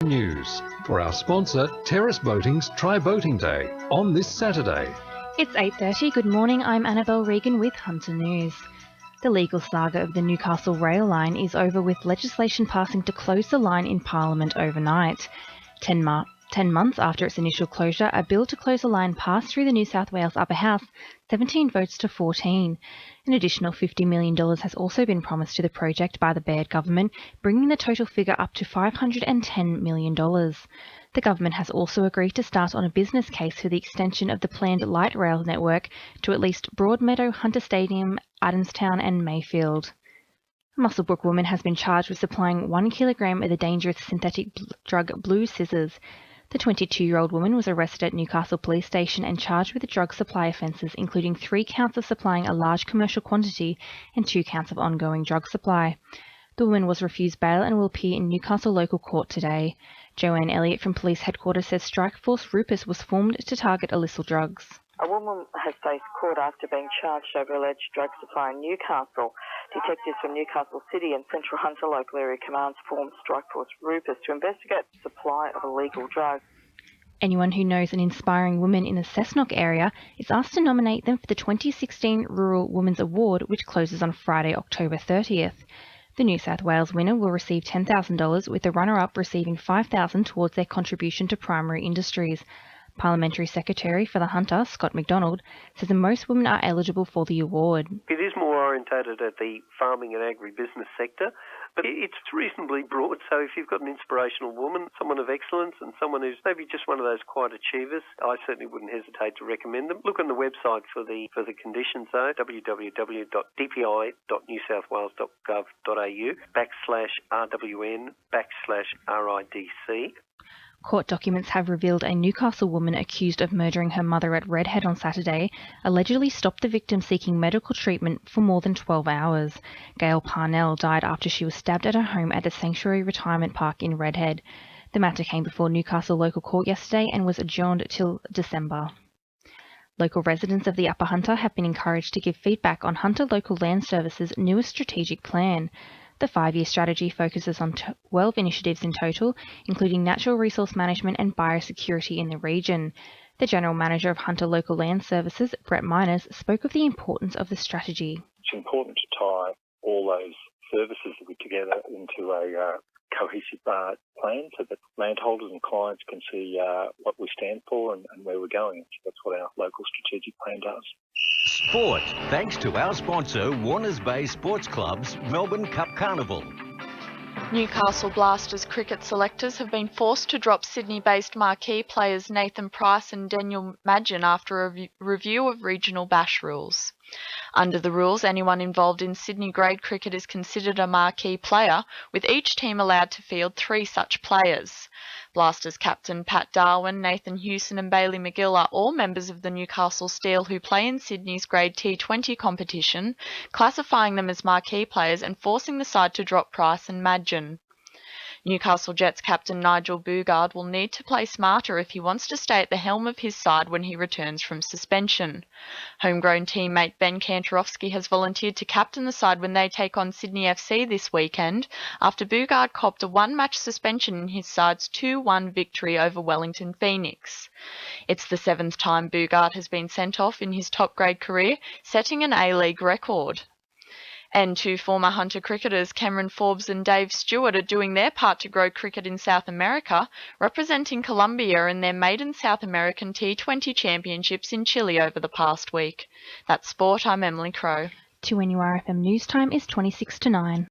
News for our sponsor, Terrace Boating's Try Boating Day on this Saturday. It's 8:30. Good morning. I'm Annabelle Regan with Hunter News. The legal saga of the Newcastle rail line is over, with legislation passing to close the line in Parliament overnight. 10 months after its initial closure, a bill to close the line passed through the New South Wales Upper House, 17 votes to 14. An additional $50 million has also been promised to the project by the Baird government, bringing the total figure up to $510 million. The government has also agreed to start on a business case for the extension of the planned light rail network to at least Broadmeadow, Hunter Stadium, Adamstown and Mayfield. A Muswellbrook woman has been charged with supplying 1 kilogram of the dangerous synthetic drug blue scissors. The 22-year-old woman was arrested at Newcastle Police Station and charged with drug supply offences, including 3 counts of supplying a large commercial quantity and 2 counts of ongoing drug supply. The woman was refused bail and will appear in Newcastle local court today. Joanne Elliott from Police Headquarters says Strikeforce Rupus was formed to target illicit drugs. A woman has faced court after being charged over alleged drug supply in Newcastle. Detectives from Newcastle City and Central Hunter Local Area Commands formed Strikeforce Rupus to investigate the supply of illegal drugs. Anyone who knows an inspiring woman in the Cessnock area is asked to nominate them for the 2016 Rural Women's Award, which closes on Friday, October 30th. The New South Wales winner will receive $10,000, with the runner-up receiving $5,000 towards their contribution to primary industries. Parliamentary Secretary for the Hunter, Scott McDonald, says that most women are eligible for the award. It is more orientated at the farming and agribusiness sector, but it's reasonably broad. So if you've got an inspirational woman, someone of excellence, and someone who's maybe just one of those quiet achievers, I certainly wouldn't hesitate to recommend them. Look on the website for the conditions, though, www.dpi.newsouthwales.gov.au/RWN/RIDC. Court documents have revealed a Newcastle woman accused of murdering her mother at Redhead on Saturday allegedly stopped the victim seeking medical treatment for more than 12 hours. Gail Parnell died after she was stabbed at her home at the Sanctuary Retirement Park in Redhead. The matter came before Newcastle local court yesterday and was adjourned till December. Local residents of the Upper Hunter have been encouraged to give feedback on Hunter Local Land Services' newest strategic plan. The 5-year strategy focuses on 12 initiatives in total, including natural resource management and biosecurity in the region. The General Manager of Hunter Local Land Services, Brett Miners, spoke of the importance of the strategy. It's important to tie all those services together into a cohesive plan so that landholders and clients can see what we stand for and where we're going. So that's what our local strategic plan does. Sport, thanks to our sponsor, Warners Bay Sports Club's Melbourne Cup Carnival. Newcastle Blasters cricket selectors have been forced to drop Sydney-based marquee players Nathan Price and Daniel Madgen after a review of regional bash rules. Under the rules, anyone involved in Sydney grade cricket is considered a marquee player, with each team allowed to field 3 such players. Blasters captain Pat Darwin, Nathan Hewson and Bailey McGill are all members of the Newcastle Steel who play in Sydney's grade T20 competition, classifying them as marquee players and forcing the side to drop Price and Madgen. Newcastle Jets captain Nigel Boogaard will need to play smarter if he wants to stay at the helm of his side when he returns from suspension. Homegrown teammate Ben Kantorowski has volunteered to captain the side when they take on Sydney FC this weekend, after Boogaard copped a 1-match suspension in his side's 2-1 victory over Wellington Phoenix. It's the 7th time Boogaard has been sent off in his top-grade career, setting an A-League record. And 2 former Hunter cricketers, Cameron Forbes and Dave Stewart, are doing their part to grow cricket in South America, representing Colombia in their maiden South American T20 championships in Chile over the past week. That's sport. I'm Emily Crow. 2NURFM news time is 26 to 9.